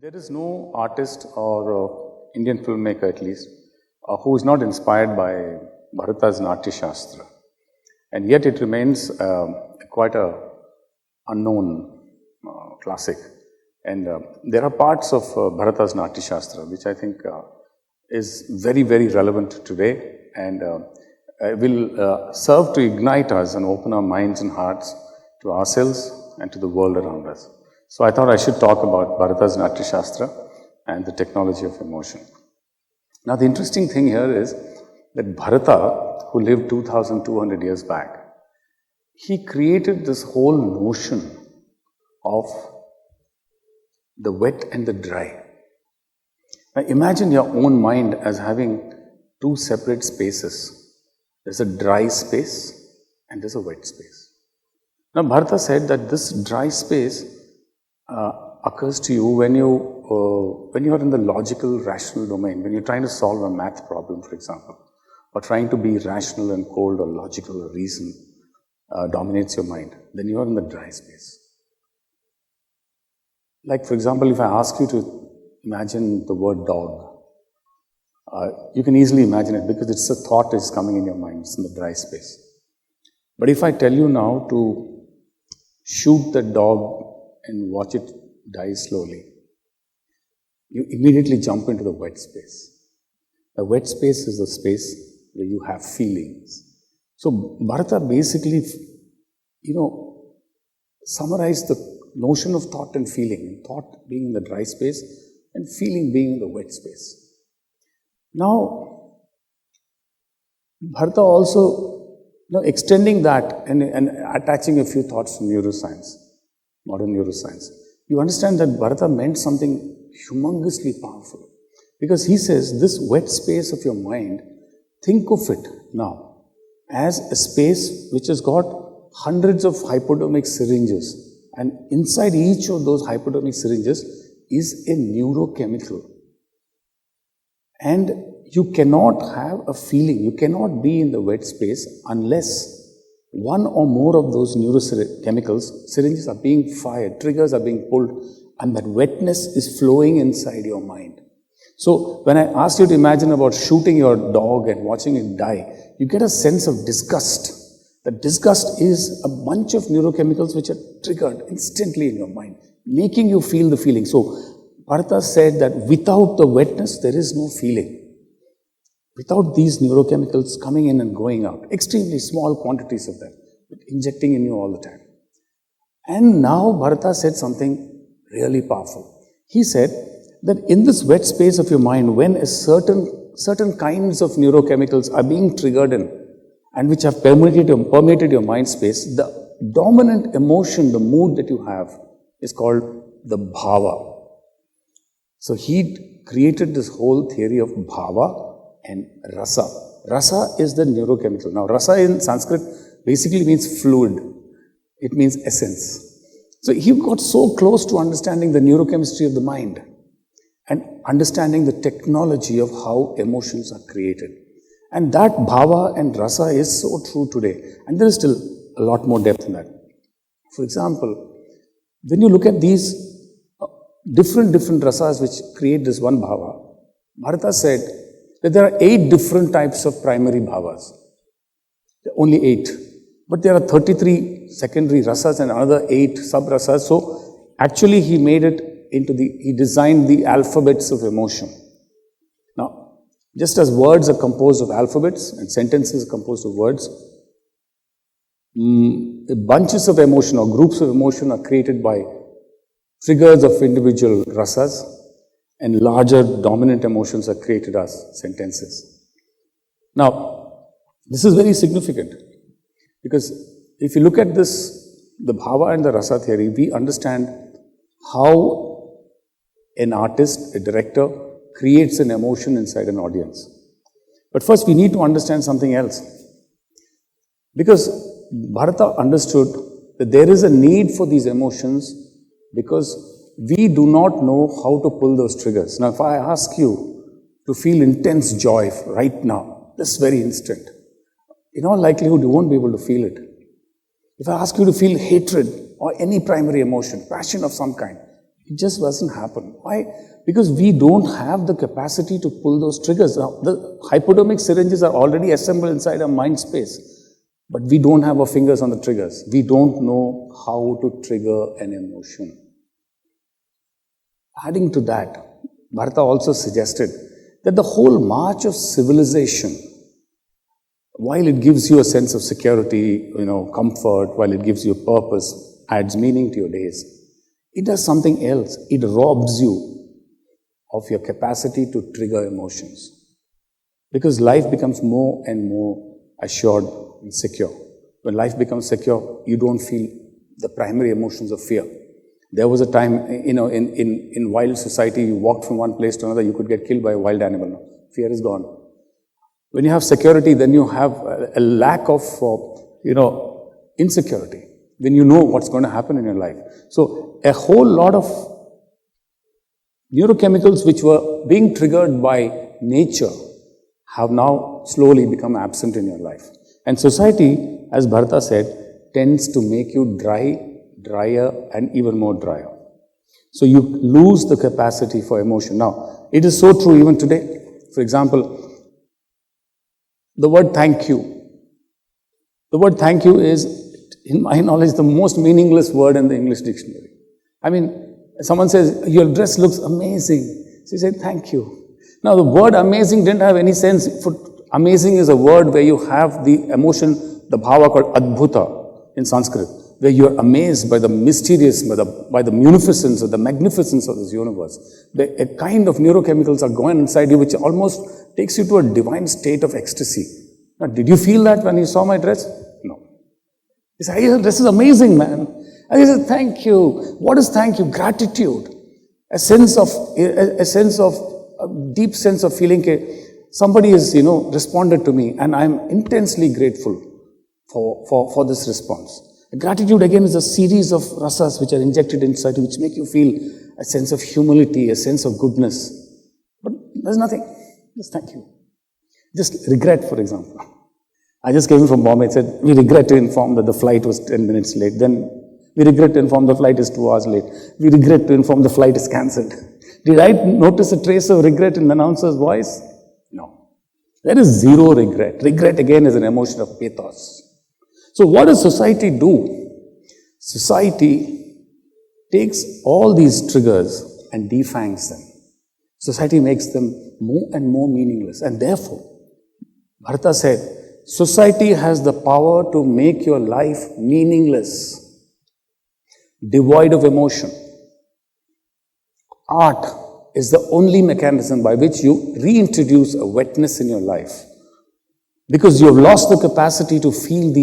There is no artist or Indian filmmaker at least who is not inspired by Bharata's Natya Shastra, and yet it remains quite a unknown classic. And there are parts of Bharata's Natya Shastra which I think is very, very relevant today, and will serve to ignite us and open our minds and hearts to ourselves and to the world around us. So I thought I should talk about Bharata's Natya Shastra and the technology of emotion. Now the interesting thing here is that Bharata, who lived 2200 years back, he created this whole notion of the wet and the dry. Now imagine your own mind as having two separate spaces. There's a dry space and there's a wet space. Now Bharata said that this dry space occurs to you when you are in the logical, rational domain, when you're trying to solve a math problem, for example, or trying to be rational and cold or logical or reason dominates your mind, then you are in the dry space. Like, for example, if I ask you to imagine the word dog, you can easily imagine it because it's a thought is coming in your mind, it's in the dry space. But if I tell you now to shoot the dog and watch it die slowly, you immediately jump into the wet space. The wet space is the space where you have feelings. So Bharata basically, summarized the notion of thought and feeling. Thought being in the dry space and feeling being in the wet space. Now, Bharata also, extending that and attaching a few thoughts from neuroscience, modern neuroscience, you understand that Bharata meant something humongously powerful. Because he says, this wet space of your mind, think of it now as a space which has got hundreds of hypodermic syringes. And inside each of those hypodermic syringes is a neurochemical. And you cannot have a feeling, you cannot be in the wet space unless one or more of those neurochemicals, syringes are being fired, triggers are being pulled, and that wetness is flowing inside your mind. So when I asked you to imagine about shooting your dog and watching it die, you get a sense of disgust. That disgust is a bunch of neurochemicals which are triggered instantly in your mind, making you feel the feeling. So Bharata said that without the wetness, there is no feeling. Without these neurochemicals coming in and going out, extremely small quantities of them, but injecting in you all the time. And now Bharata said something really powerful. He said that in this wet space of your mind, when a certain kinds of neurochemicals are being triggered in and which have permeated your mind space, the dominant emotion, the mood that you have is called the bhava. So he created this whole theory of bhava and rasa. Rasa is the neurochemical. Now, rasa in Sanskrit basically means fluid. It means essence. So he got so close to understanding the neurochemistry of the mind and understanding the technology of how emotions are created. And that bhava and rasa is so true today. And there is still a lot more depth in that. For example, when you look at these different rasas which create this one bhava, Bharata said that there are 8 different types of primary bhavas. Only 8. But there are 33 secondary rasas and another 8 sub-rasas. So actually he made it he designed the alphabets of emotion. Now, just as words are composed of alphabets and sentences are composed of words, bunches of emotion or groups of emotion are created by triggers of individual rasas, and larger dominant emotions are created as sentences. Now, this is very significant because if you look at this, the bhava and the rasa theory, we understand how an artist, a director, creates an emotion inside an audience. But first we need to understand something else. Because Bharata understood that there is a need for these emotions because we do not know how to pull those triggers. Now, if I ask you to feel intense joy right now, this very instant, in all likelihood, you won't be able to feel it. If I ask you to feel hatred or any primary emotion, passion of some kind, It just doesn't happen. Why? Because we don't have the capacity to pull those triggers. Now, the hypodermic syringes are already assembled inside our mind space, but we don't have our fingers on the triggers. We don't know how to trigger an emotion. Adding to that, Bharata also suggested that the whole march of civilization, while it gives you a sense of security, comfort, while it gives you a purpose, adds meaning to your days, it does something else. It robs you of your capacity to trigger emotions. Because life becomes more and more assured and secure. When life becomes secure, you don't feel the primary emotions of fear. There was a time, in wild society, you walked from one place to another, you could get killed by a wild animal. Now, fear is gone. When you have security, then you have a lack of, insecurity. When you know what's going to happen in your life. So, a whole lot of neurochemicals which were being triggered by nature have now slowly become absent in your life. And society, as Bharata said, tends to make you drier, and even more drier. So you lose the capacity for emotion. Now, it is so true even today. For example, the word thank you. The word thank you is, in my knowledge, the most meaningless word in the English dictionary. I mean, someone says, your dress looks amazing. So you say, thank you. Now, the word amazing didn't have any sense. For amazing is a word where you have the emotion, the bhava called adbhuta in Sanskrit, where you are amazed by the mysterious, by the munificence or the magnificence of this universe. A kind of neurochemicals are going inside you which almost takes you to a divine state of ecstasy. Now, did you feel that when you saw my dress? No. You say, this is amazing, man. And he said, thank you. What is thank you? Gratitude. A deep sense of feeling somebody has, responded to me and I'm intensely grateful for this response. Gratitude again is a series of rasas which are injected inside you, which make you feel a sense of humility, a sense of goodness. But there's nothing. Just thank you. Just regret, for example. I just came from Bombay and said, we regret to inform that the flight was 10 minutes late. Then we regret to inform the flight is 2 hours late. We regret to inform the flight is cancelled. Did I notice a trace of regret in the announcer's voice? No. There is zero regret. Regret again is an emotion of pathos. So what does society do? Society takes all these triggers and defangs them. Society makes them more and more meaningless. And therefore, Bharata said, society has the power to make your life meaningless, devoid of emotion. Art is the only mechanism by which you reintroduce a wetness in your life. Because you have lost the capacity to feel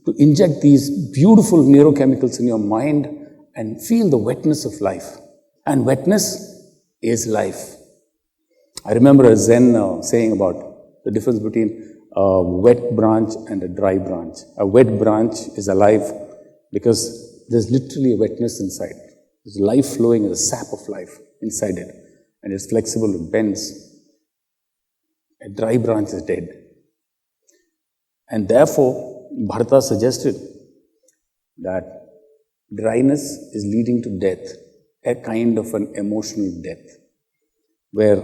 to inject these beautiful neurochemicals in your mind and feel the wetness of life. And wetness is life. I remember a Zen saying about the difference between a wet branch and a dry branch. A wet branch is alive because there's literally a wetness inside. There's life flowing, there's a sap of life inside it. And it's flexible, it bends. A dry branch is dead. And therefore, Bharata suggested that dryness is leading to death, a kind of an emotional death, where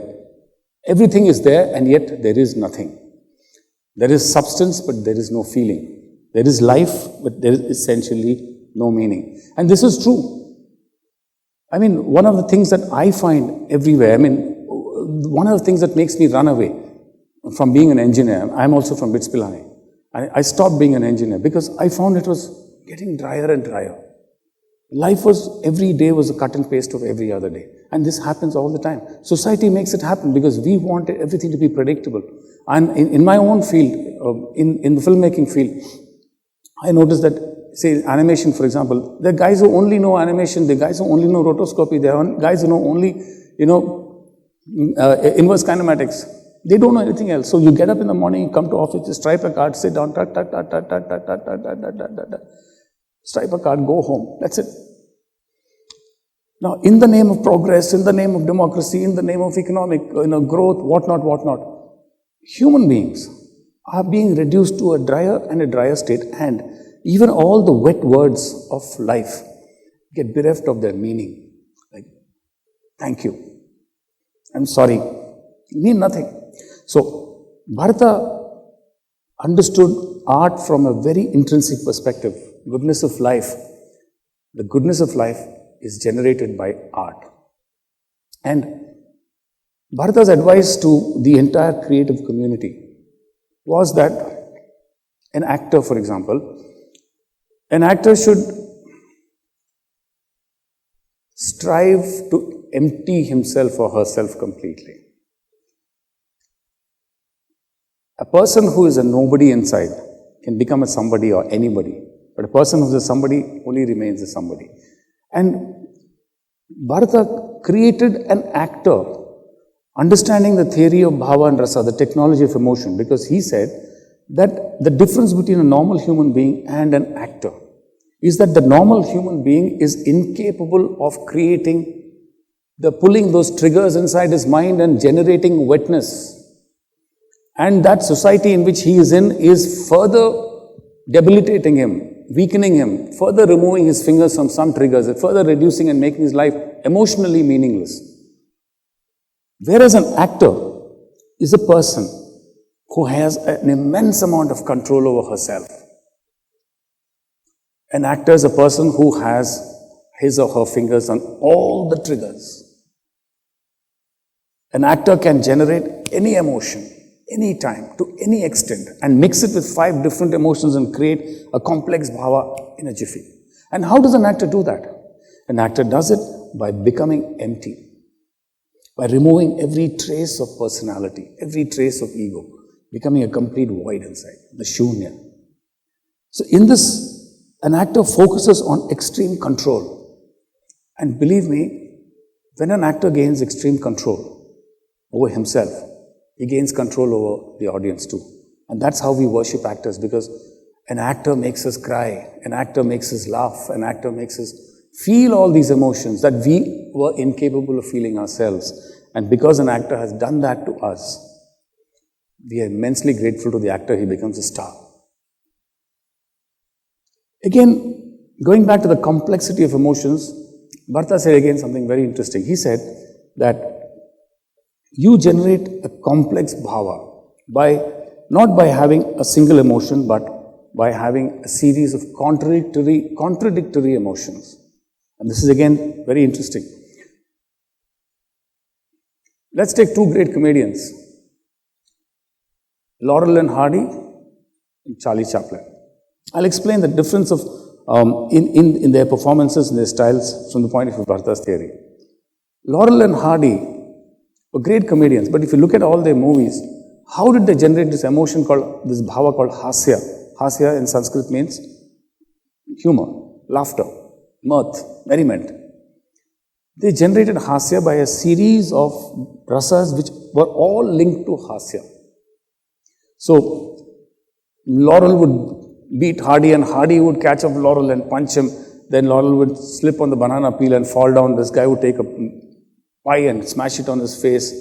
everything is there and yet there is nothing. There is substance, but there is no feeling. There is life, but there is essentially no meaning. And this is true. I mean, one of the things that I find everywhere, one of the things that makes me run away from being an engineer, I'm also from BITS Pilani. I stopped being an engineer because I found it was getting drier and drier. Life every day was a cut and paste of every other day. And this happens all the time. Society makes it happen because we want everything to be predictable. And in my own field, in the filmmaking field, I noticed that, say, animation, for example, there are guys who only know animation, there are guys who only know rotoscopy, there are guys who know only, inverse kinematics. They don't know anything else. So you get up in the morning, you come to office, you stripe a card, sit down, stripe a card, go home. That's it. Now, in the name of progress, in the name of democracy, in the name of economic growth, whatnot, human beings are being reduced to a drier and a drier state, and even all the wet words of life get bereft of their meaning. Like Thank you. I'm sorry. You mean nothing. So, Bharata understood art from a very intrinsic perspective. Goodness of life. The goodness of life is generated by art. And Bharata's advice to the entire creative community was that an actor, for example, an actor should strive to empty himself or herself completely. A person who is a nobody inside can become a somebody or anybody, but a person who is a somebody only remains a somebody. And Bharata created an actor understanding the theory of bhava and rasa, the technology of emotion, because he said that the difference between a normal human being and an actor is that the normal human being is incapable of pulling those triggers inside his mind and generating wetness. And that society in which he is in is further debilitating him, weakening him, further removing his fingers from some triggers, further reducing and making his life emotionally meaningless. Whereas an actor is a person who has an immense amount of control over herself. An actor is a person who has his or her fingers on all the triggers. An actor can generate any emotion, any time, to any extent, and mix it with 5 different emotions and create a complex bhava in a jiffy. And how does an actor do that? An actor does it by becoming empty, by removing every trace of personality, every trace of ego, becoming a complete void inside, the shunya. So in this, an actor focuses on extreme control. And believe me, when an actor gains extreme control over himself, he gains control over the audience too. And that's how we worship actors, because an actor makes us cry, an actor makes us laugh, an actor makes us feel all these emotions that we were incapable of feeling ourselves. And because an actor has done that to us, we are immensely grateful to the actor. He becomes a star. Again, going back to the complexity of emotions, Bharata said again something very interesting. He said that you generate a complex bhava not by having a single emotion, but by having a series of contradictory emotions. And this is again very interesting. Let's take 2 great comedians, Laurel and Hardy and Charlie Chaplin. I'll explain the difference of in their performances and their styles from the point of view of Bharata's theory. Laurel and Hardy were great comedians, but if you look at all their movies, how did they generate this emotion called, this bhava called hasya? Hasya in Sanskrit means humor, laughter, mirth, merriment. They generated hasya by a series of rasas which were all linked to hasya. So, Laurel would beat Hardy and Hardy would catch up Laurel and punch him. Then Laurel would slip on the banana peel and fall down. This guy would take a pie and smash it on his face.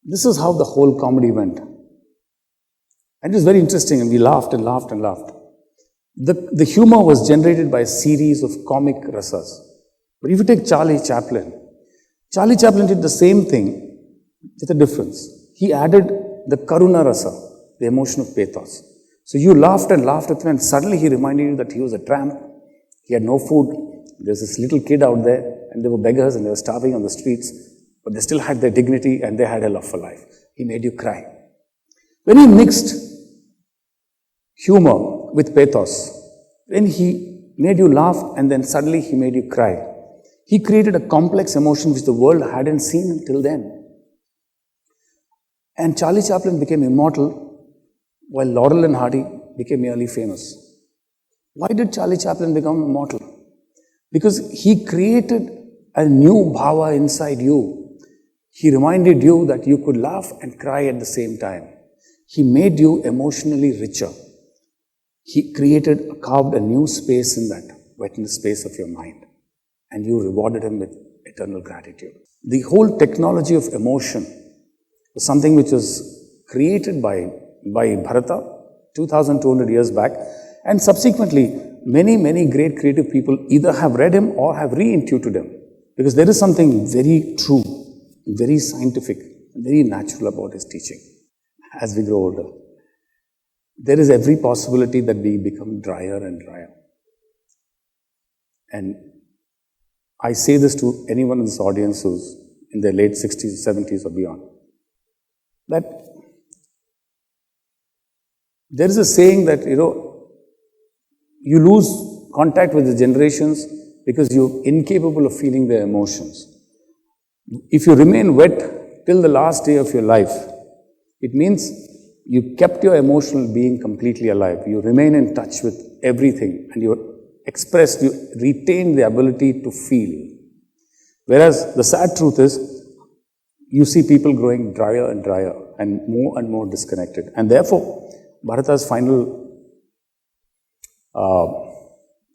This is how the whole comedy went. And it was very interesting, and we laughed and laughed and laughed. The humor was generated by a series of comic rasas. But if you take Charlie Chaplin did the same thing with a difference. He added the karuna rasa, the emotion of pathos. So you laughed and laughed at him, and suddenly he reminded you that he was a tramp. He had no food. There's this little kid out there, and they were beggars and they were starving on the streets, but they still had their dignity and they had a love for life. He made you cry. When he mixed humor with pathos, when he made you laugh and then suddenly he made you cry, he created a complex emotion which the world hadn't seen until then. And Charlie Chaplin became immortal while Laurel and Hardy became merely famous. Why did Charlie Chaplin become immortal? Because he created a new bhava inside you. He reminded you that you could laugh and cry at the same time. He made you emotionally richer. He carved a new space in that wetness space of your mind. And you rewarded him with eternal gratitude. The whole technology of emotion was something which was created by Bharata 2,200 years back, and subsequently many great creative people either have read him or have re-intuited him. Because there is something very true, very scientific, very natural about his teaching as we grow older. There is every possibility that we become drier and drier. And I say this to anyone in this audience who's in their late 60s, 70s or beyond, that there is a saying that, you lose contact with the generations because you're incapable of feeling their emotions. If you remain wet till the last day of your life, it means you kept your emotional being completely alive. You remain in touch with everything and you retain the ability to feel. Whereas the sad truth is, you see people growing drier and drier and more disconnected. And therefore, Bharata's final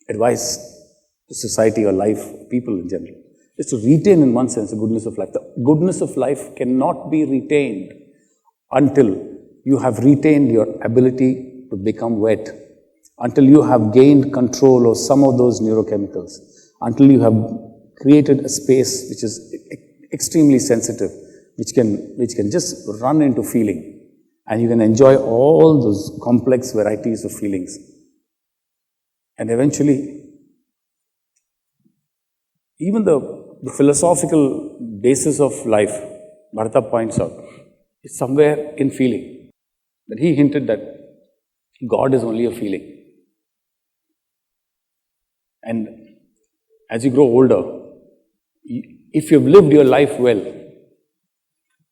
advice to society or life, people in general, is to retain in one sense the goodness of life. The goodness of life cannot be retained until you have retained your ability to become wet, until you have gained control of some of those neurochemicals, until you have created a space which is extremely sensitive, which can just run into feeling, and you can enjoy all those complex varieties of feelings. And eventually, even the philosophical basis of life, Bharata points out, is somewhere in feeling. That he hinted that God is only a feeling. And as you grow older, if you've lived your life well,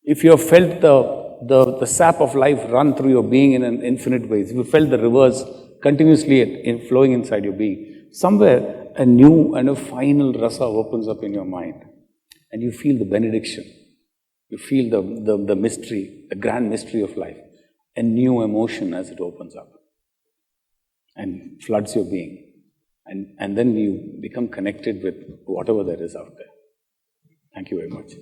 if you have felt the sap of life run through your being in an infinite ways, if you felt the rivers continuously flowing inside your being, somewhere a new and a final rasa opens up in your mind, and you feel the benediction. You feel the mystery, the grand mystery of life, a new emotion as it opens up and floods your being. And then you become connected with whatever there is out there. Thank you very much.